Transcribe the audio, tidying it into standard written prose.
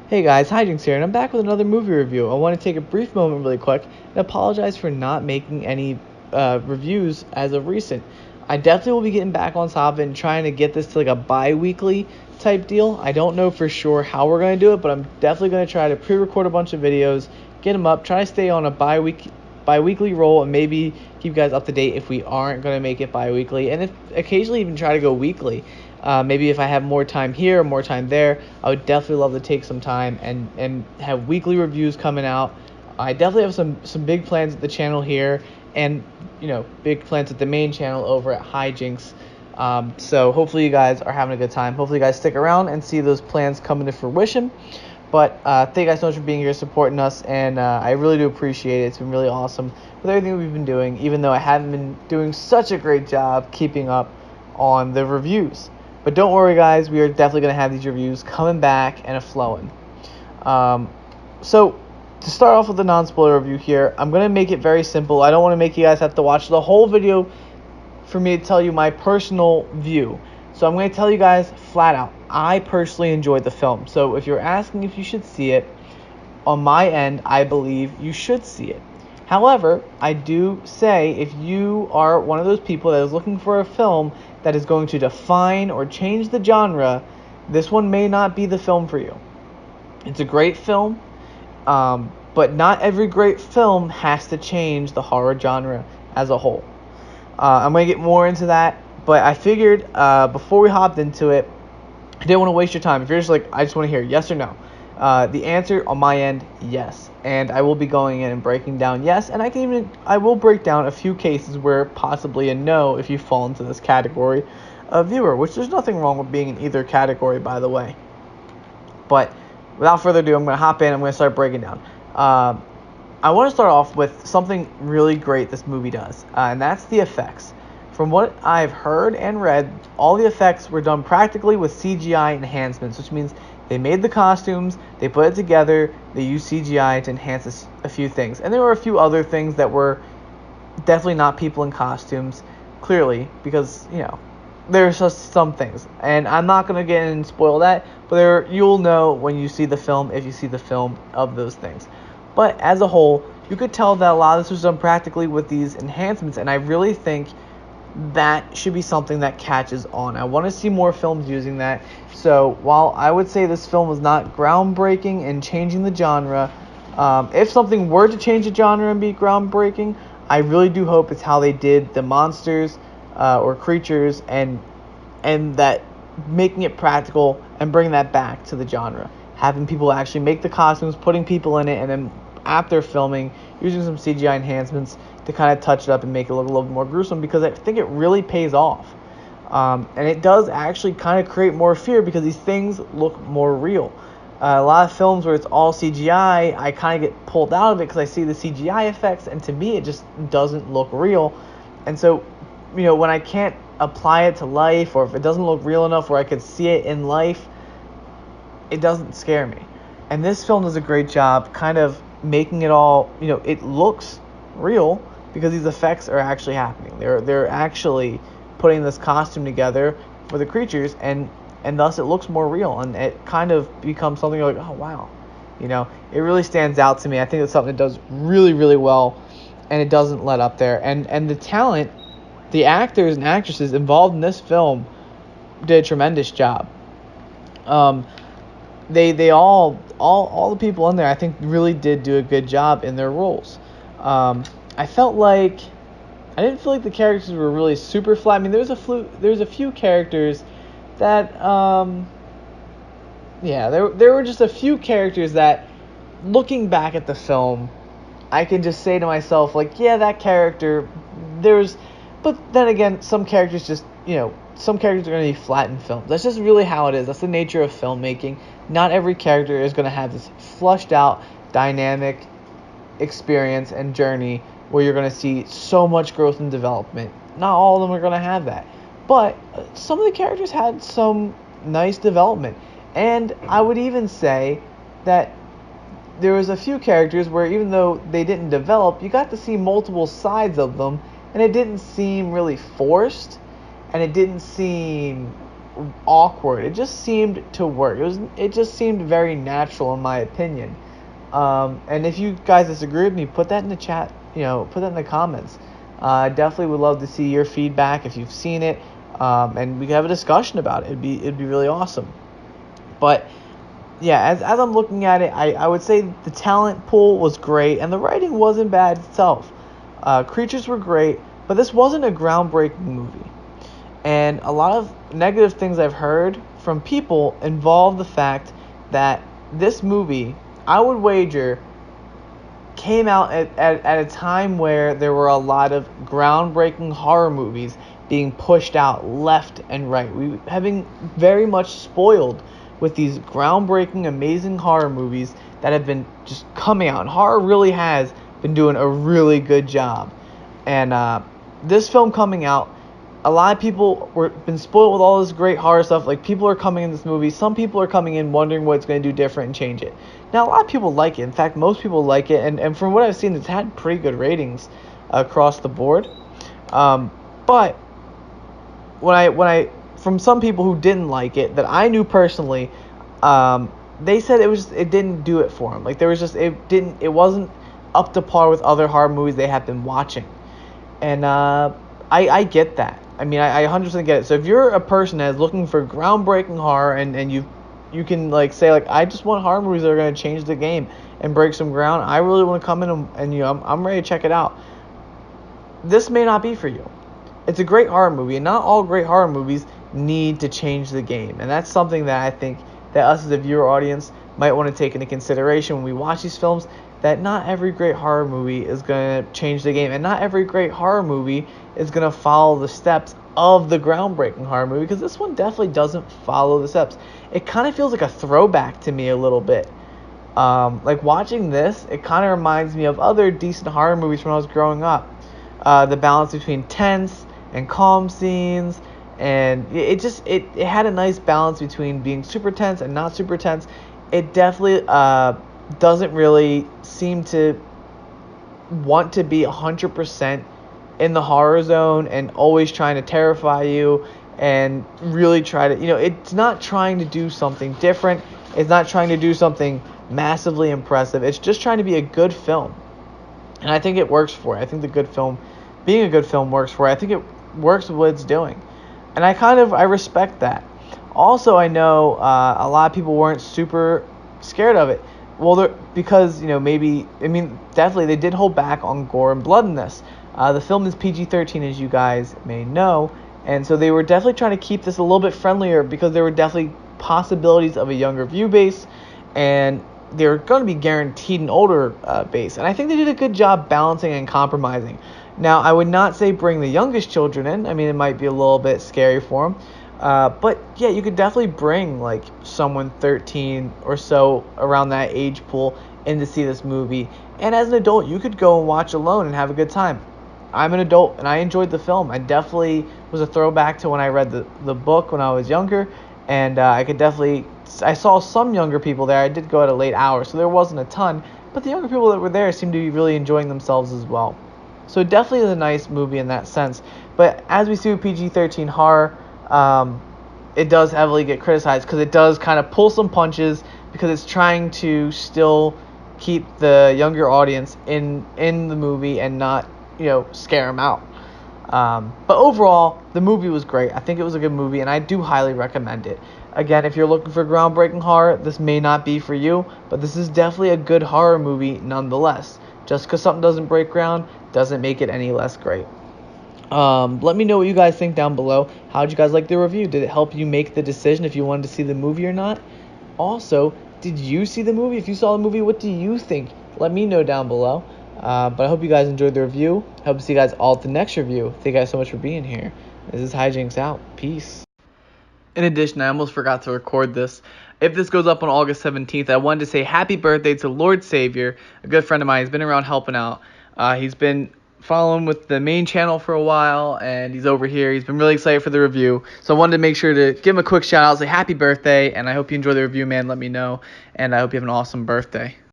Hey guys, Hijinks here, and I'm back with another movie review. I want to take a brief moment really quick and apologize for not making any reviews as of recent. I definitely will be getting back on top of it and trying to get this to like a bi-weekly type deal. I don't know for sure how we're going to do it, but I'm definitely going to try to pre-record a bunch of videos, get them up, try to stay on a bi-weekly roll, and maybe keep you guys up to date if we aren't going to make it bi-weekly, and if occasionally even try to go weekly. Maybe if I have more time here or more time there, I would definitely love to take some time and have weekly reviews coming out. I definitely have some big plans at the channel here, and big plans at the main channel over at Hijinks. So hopefully you guys are having a good time. Hopefully you guys stick around and see those plans come into fruition. But thank you guys so much for being here, supporting us, and I really do appreciate it. It's been really awesome with everything we've been doing, even though I haven't been doing such a great job keeping up on the reviews. But don't worry, guys. We are definitely going to have these reviews coming back and flowing. So, to start off with the non-spoiler review here, I'm going to make it very simple. I don't want to make you guys have to watch the whole video for me to tell you my personal view. So I'm going to tell you guys flat out, I personally enjoyed the film. So if you're asking if you should see it, on my end, I believe you should see it. However, I do say if you are one of those people that is looking for a film that is going to define or change the genre, this one may not be the film for you. It's a great film, but not every great film has to change the horror genre as a whole. I'm going to get more into that, but I figured before we hopped into it, I didn't want to waste your time. If you're just like, I just want to hear yes or no. The answer on my end, yes. And I will be going in and breaking down yes, and I will break down a few cases where possibly a no if you fall into this category of viewer, which there's nothing wrong with being in either category, by the way. But without further ado, I'm going to hop in. I'm going to start breaking down. I want to start off with something really great this movie does, and that's the effects. From what I've heard and read, all the effects were done practically with CGI enhancements, which means they made the costumes, they put it together, they used CGI to enhance a few things. And there were a few other things that were definitely not people in costumes, clearly, because, there's just some things. And I'm not going to get in and spoil that, but you'll know when you see the film, if you see the film, of those things. But as a whole, you could tell that a lot of this was done practically with these enhancements, and I really think that should be something that catches on. I want to see more films using that. So while I would say this film was not groundbreaking in changing the genre, if something were to change the genre and be groundbreaking, I really do hope it's how they did the monsters or creatures and that making it practical and bringing that back to the genre. Having people actually make the costumes, putting people in it, and then after filming, using some CGI enhancements to kind of touch it up and make it look a little bit more gruesome, because I think it really pays off. And it does actually kind of create more fear because these things look more real. A lot of films where it's all CGI, I kind of get pulled out of it because I see the CGI effects, and to me it just doesn't look real. And so, when I can't apply it to life, or if it doesn't look real enough where I could see it in life, it doesn't scare me. And this film does a great job kind of making it all, it looks real because these effects are actually happening. They're actually putting this costume together for the creatures, and thus it looks more real, and it kind of becomes something you're like, oh wow, it really stands out to me. I think it's something that does really, really well, and it doesn't let up there. And the talent, the actors and actresses involved in this film did a tremendous job. They all the people in there, I think, really did do a good job in their roles. I didn't feel like the characters were really super flat. I mean, there's a few characters that there were just a few characters that, looking back at the film, I can just say to myself, like, yeah, that character, but then again, some characters just, some characters are going to be flat in films. That's just really how it is. That's the nature of filmmaking. Not every character is going to have this flushed out, dynamic experience and journey where you're going to see so much growth and development. Not all of them are going to have that. But some of the characters had some nice development. And I would even say that there was a few characters where, even though they didn't develop, you got to see multiple sides of them, and it didn't seem really forced, and it didn't seem awkward. It just seemed to work. It just seemed very natural in my opinion. And if you guys disagree with me, put that in the chat. Put that in the comments. I definitely would love to see your feedback if you've seen it, and we can have a discussion about it. It'd be really awesome. But yeah, as I'm looking at it, I would say the talent pool was great, and the writing wasn't bad itself. Creatures were great, but this wasn't a groundbreaking movie. And a lot of negative things I've heard from people involve the fact that this movie, I would wager, came out at a time where there were a lot of groundbreaking horror movies being pushed out left and right. We having very much spoiled with these groundbreaking, amazing horror movies that have been just coming out. And horror really has been doing a really good job. And this film coming out, a lot of people were been spoiled with all this great horror stuff. Like, people are coming in this movie. Some people are coming in wondering what it's going to do different and change it. Now, a lot of people like it. In fact, most people like it. And from what I've seen, it's had pretty good ratings across the board. But when I from some people who didn't like it, that I knew personally, they said it didn't do it for them. Like, it wasn't up to par with other horror movies they had been watching. And I get that. I mean, I 100% get it. So if you're a person that's looking for groundbreaking horror and you can say I just want horror movies that are going to change the game and break some ground. I really want to come in and I'm ready to check it out. This may not be for you. It's a great horror movie, and not all great horror movies need to change the game. And that's something that I think that us as a viewer audience might want to take into consideration when we watch these films, that not every great horror movie is going to change the game, and not every great horror movie is going to follow the steps of the groundbreaking horror movie, because this one definitely doesn't follow the steps. It kind of feels like a throwback to me a little bit. Watching this, it kind of reminds me of other decent horror movies when I was growing up. The balance between tense and calm scenes, and it had a nice balance between being super tense and not super tense. It definitely doesn't really seem to want to be 100% in the horror zone and always trying to terrify you and really try to, it's not trying to do something different. It's not trying to do something massively impressive. It's just trying to be a good film. And I think it works for it. I think being a good film works for it. I think it works with what it's doing. And I respect that. Also, I know a lot of people weren't super scared of it. Well, because, definitely they did hold back on gore and blood in this. The film is PG-13, as you guys may know. And so they were definitely trying to keep this a little bit friendlier, because there were definitely possibilities of a younger view base. And they're going to be guaranteed an older base. And I think they did a good job balancing and compromising. Now, I would not say bring the youngest children in. I mean, it might be a little bit scary for them. But, yeah, you could definitely bring, someone 13 or so around that age pool in to see this movie. And as an adult, you could go and watch alone and have a good time. I'm an adult, and I enjoyed the film. I definitely was a throwback to when I read the book when I was younger. And I saw some younger people there. I did go at a late hour, so there wasn't a ton. But the younger people that were there seemed to be really enjoying themselves as well. So it definitely is a nice movie in that sense. But as we see with PG-13 horror, it does heavily get criticized because it does kind of pull some punches, because it's trying to still keep the younger audience in the movie and not, scare them out. But overall, the movie was great. I think it was a good movie, and I do highly recommend it. Again, if you're looking for groundbreaking horror, this may not be for you, but this is definitely a good horror movie nonetheless. Just because something doesn't break ground doesn't make it any less great. Let me know what you guys think down below. How did you guys like the review? Did it help you make the decision if you wanted to see the movie or not? Also, did you see the movie? If you saw the movie, what do you think? Let me know down below. But I hope you guys enjoyed the review. Hope to see you guys all at the next review. Thank you guys so much for being here. This is Hijinks out. Peace. In addition, I almost forgot to record this. If this goes up on August 17th, I wanted to say happy birthday to Lord Savior, a good friend of mine. He's been around helping out. He's been following with the main channel for a while, and he's over here. He's been really excited for the review. So I wanted to make sure to give him a quick shout out, say happy birthday, and I hope you enjoy the review, man. Let me know, and I hope you have an awesome birthday.